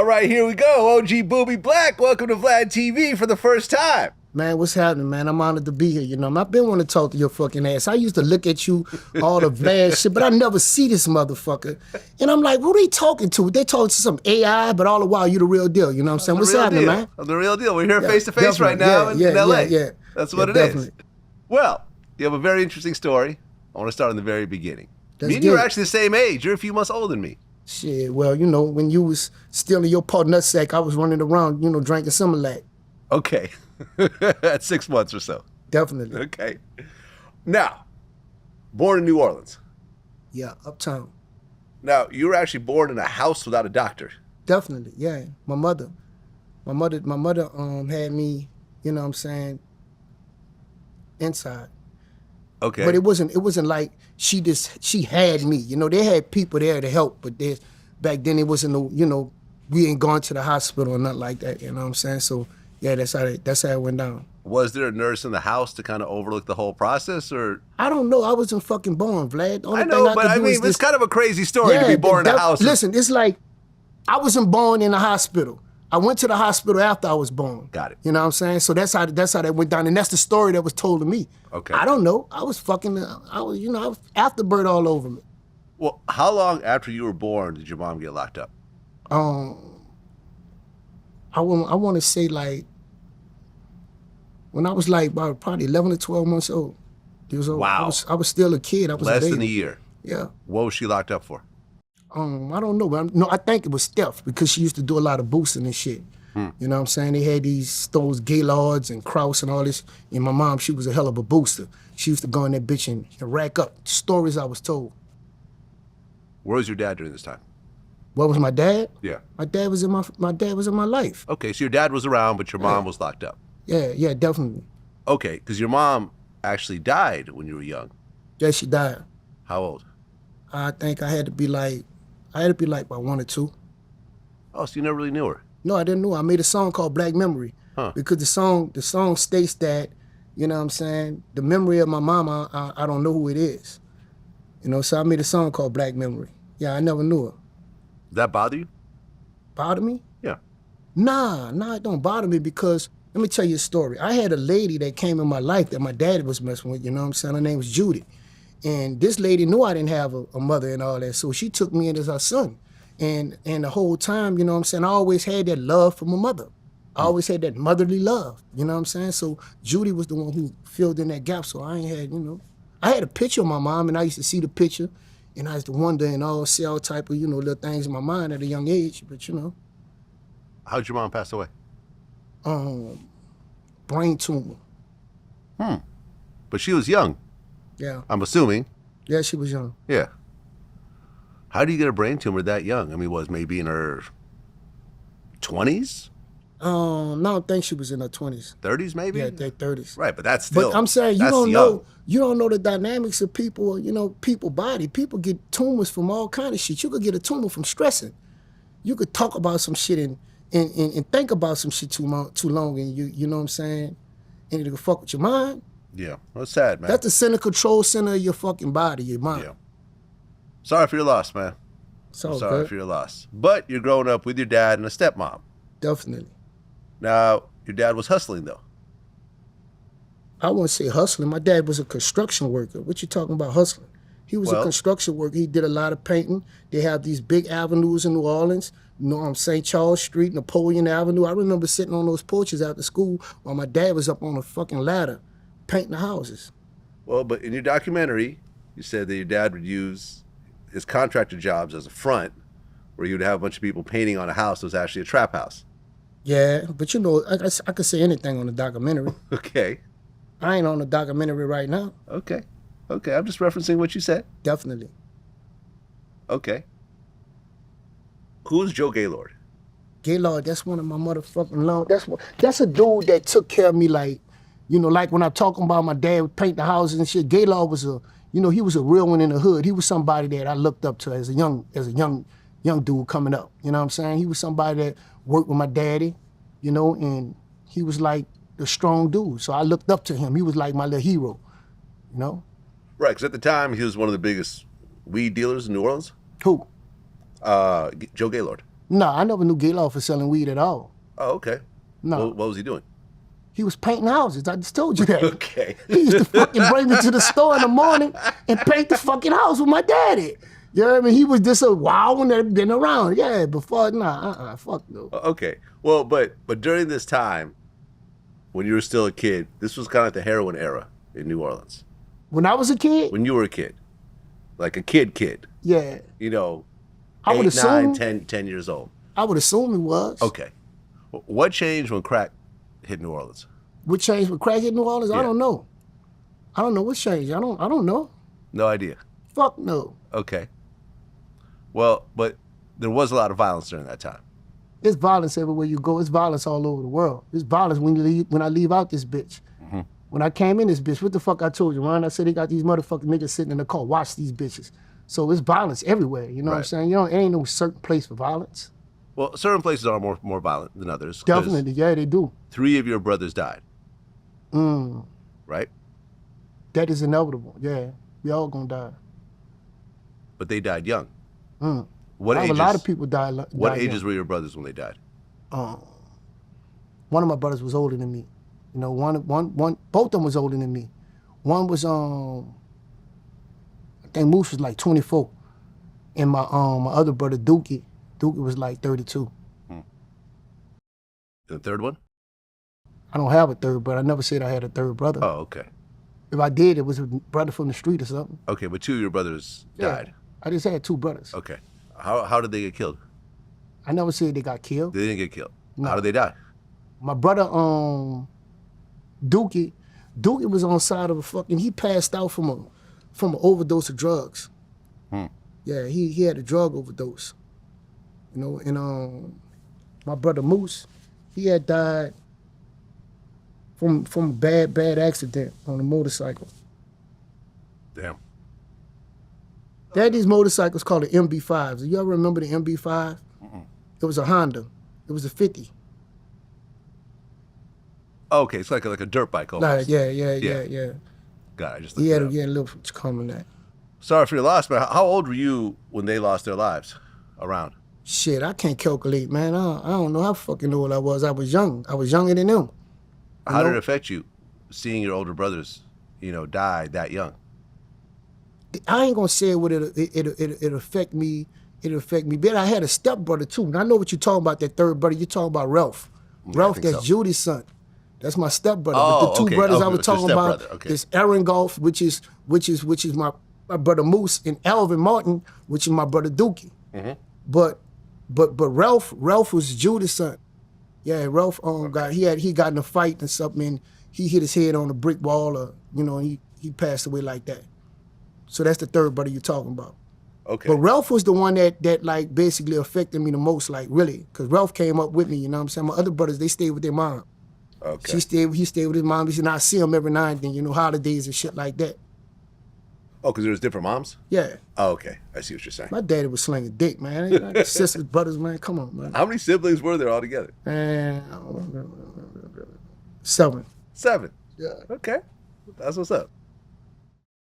All right, here we go. OG Boobie Black, welcome to Vlad TV for the first time. Man, what's happening, man? I'm honored to be here. You know, I've been wanting to talk to your fucking ass. I used to look at you, all the Vlad shit, but I never see this motherfucker. And I'm like, what are they talking to? They talking to some AI, but all the while you the real deal. You know what I'm saying? What's happening, man? I'm the real deal. We're here face to face right now in LA. Yeah. That's what it is. Well, you have a very interesting story. I want to start in the very beginning. Me and you are actually the same age. You're a few months older than me. Shit, well, you know, when you was still in your pot nutsack, I was running around, you know, drinking Similac. Okay. At 6 months or so. Definitely. Okay. Now, born in New Orleans. Yeah, uptown. Now, you were actually born in a house without a doctor. Definitely, yeah. My mother had me, you know what I'm saying, inside. Okay. But it wasn't like she had me. You know, they had people there to help, but back then it wasn't no, you know, we ain't gone to the hospital or nothing like that, you know what I'm saying? So yeah, that's how it went down. Was there a nurse in the house to kind of overlook the whole process, or? I don't know. I wasn't fucking born, Vlad. I know, but I mean, it's kind of a crazy story to be born in a house. Listen, it's like I wasn't born in a hospital. I went to the hospital after I was born. Got it. You know what I'm saying? So that's how that went down, and that's the story that was told to me. Okay. I don't know. I was afterbirth all over me. Well, how long after you were born did your mom get locked up? I want to say like when I was like about probably 11 or 12 months old. Wow. I was still a kid. I was less a baby. than a year. Yeah. What was she locked up for? I don't know, but I think it was theft because she used to do a lot of boosting and shit. You know what I'm saying? They had those Gaylords and Kraus and all this. And my mom, she was a hell of a booster. She used to go in that bitch and rack up stories I was told. Where was your dad during this time? What was my dad? Yeah. My dad was in my life. Okay, so your dad was around, but your mom was locked up. Yeah, definitely. Okay, because your mom actually died when you were young. Yeah, she died. How old? I think I had to be like about 1 or 2. Oh, so you never really knew her? No, I didn't know. I made a song called Black Memory. Because the song states that, you know what I'm saying, the memory of my mama, I don't know who it is. You know, so I made a song called Black Memory. Yeah, I never knew her. Does that bother you? Bother me? Yeah. Nah, it don't bother me because, let me tell you a story. I had a lady that came in my life that my daddy was messing with, you know what I'm saying? Her name was Judy. And this lady knew I didn't have a mother and all that, so she took me in as her son. And the whole time, you know what I'm saying, I always had that love for my mother. I always had that motherly love, you know what I'm saying? So Judy was the one who filled in that gap, so I ain't had, you know. I had a picture of my mom, and I used to see the picture, and I used to wonder and see all type of, you know, little things in my mind at a young age, but, you know. How'd your mom pass away? Brain tumor. But she was young. Yeah. I'm assuming. Yeah, she was young. Yeah. How do you get a brain tumor that young? I mean, maybe in her 20s? No, I don't think she was in her 20s. 30s maybe? Yeah, their 30s. Right, but that's still. But I'm saying you don't young. know the dynamics of people, you know, people body. People get tumors from all kind of shit. You could get a tumor from stressing. You could talk about some shit and think about some shit too long and you know what I'm saying? And it could fuck with your mind. Yeah, that's sad, man. That's the center control center of your fucking body, your mind. Yeah. Sorry for your loss, man. Sorry for your loss. But you're growing up with your dad and a stepmom. Definitely. Now, your dad was hustling, though. I wouldn't say hustling. My dad was a construction worker. What you talking about hustling? He was a construction worker. He did a lot of painting. They have these big avenues in New Orleans. You know, St. Charles Street, Napoleon Avenue. I remember sitting on those porches after school while my dad was up on a fucking ladder painting the houses. Well, but in your documentary, you said that your dad would use his contractor jobs as a front where you would have a bunch of people painting on a house that was actually a trap house. Yeah, but you know, I could say anything on the documentary. Okay. I ain't on the documentary right now. Okay, I'm just referencing what you said. Definitely. Okay. Who's Joe Gaylord? Gaylord, that's one of my motherfucking that's a dude that took care of me like, you know, like when I'm talking about my dad would paint the houses and shit, Gaylord was he was a real one in the hood. He was somebody that I looked up to as a young dude coming up. You know what I'm saying? He was somebody that worked with my daddy, you know, and he was like the strong dude. So I looked up to him. He was like my little hero, you know? Right, because at the time, he was one of the biggest weed dealers in New Orleans. Who? Joe Gaylord. No, I never knew Gaylord for selling weed at all. Oh, okay. No. What was he doing? He was painting houses. I just told you that. Okay. He used to fucking bring me to the store in the morning and paint the fucking house with my daddy. You know what I mean? He was just a wild one that had been around. Yeah, before, fuck no. Okay. Well, but during this time, when you were still a kid, this was kind of the heroin era in New Orleans. When I was a kid? When you were a kid. Like a kid. Yeah. You know, I would 8, assume, 9, 10 years old. I would assume it was. Okay. What changed when crack hit New Orleans? What changed with crack in New Orleans? Yeah. I don't know. I don't know what changed. I don't know. No idea. Fuck no. Okay. Well, but there was a lot of violence during that time. There's violence everywhere you go. It's violence all over the world. There's violence when I leave out this bitch. Mm-hmm. When I came in this bitch, what the fuck I told you, Ron? I said they got these motherfucking niggas sitting in the car. Watch these bitches. So it's violence everywhere. You know what I'm saying? You know, it ain't no certain place for violence. Well, certain places are more violent than others. Definitely, yeah, they do. 3 of your brothers died. Right? That is inevitable. Yeah, we all gonna die. But they died young. What ages? A lot of people died. What died ages young. were your brothers when they died? One of my brothers was older than me. You know, both of them was older than me. One was I think Moose was like 24, and my other brother Dookie was like 32. The third one? I don't have a third brother. I never said I had a third brother. Oh, okay. If I did, it was a brother from the street or something. Okay, but 2 of your brothers died. I just had 2 brothers. Okay. How did they get killed? I never said they got killed. They didn't get killed. No. How did they die? My brother Dookie was on side of a fucking. He passed out from an overdose of drugs. Yeah, he had a drug overdose. You know, and my brother Moose, he had died from a bad accident on a motorcycle. Damn. They had these motorcycles called the MB5s. Do you ever remember the MB5? It was a Honda. It was a 50. Okay, it's like a dirt bike almost. Yeah. God, I just He looked had it up. a little common that. Sorry for your loss, man. How old were you when they lost their lives? Around? Shit, I can't calculate, man. I don't know how fucking old I was. I was young. I was younger than them. How did it affect you, seeing your older brothers, die that young? I ain't gonna say it affect me. It affect me. But I had a stepbrother too. And I know what you're talking about. That third brother. You're talking about Ralph. Ralph, that's so. Judy's son. That's my stepbrother. Oh, but the two brothers I was talking about is Aaron Golf, which is my brother Moose, and Alvin Martin, which is my brother Dookie. But Ralph was Judy's son. Yeah, Ralph he got in a fight and something, and he hit his head on a brick wall, and he passed away like that. So that's the third brother you're talking about. Okay. But Ralph was the one that like basically affected me the most, like really, because Ralph came up with me. You know what I'm saying? My other brothers, they stayed with their mom. Okay. He stayed with his mom. He said, I see him every now and then, holidays and shit like that. Oh, because there was different moms? Yeah. Oh, okay. I see what you're saying. My daddy was slinging dick, man. Sisters, brothers, man. Come on, man. How many siblings were there altogether? 7. 7? Yeah. Okay. That's what's up.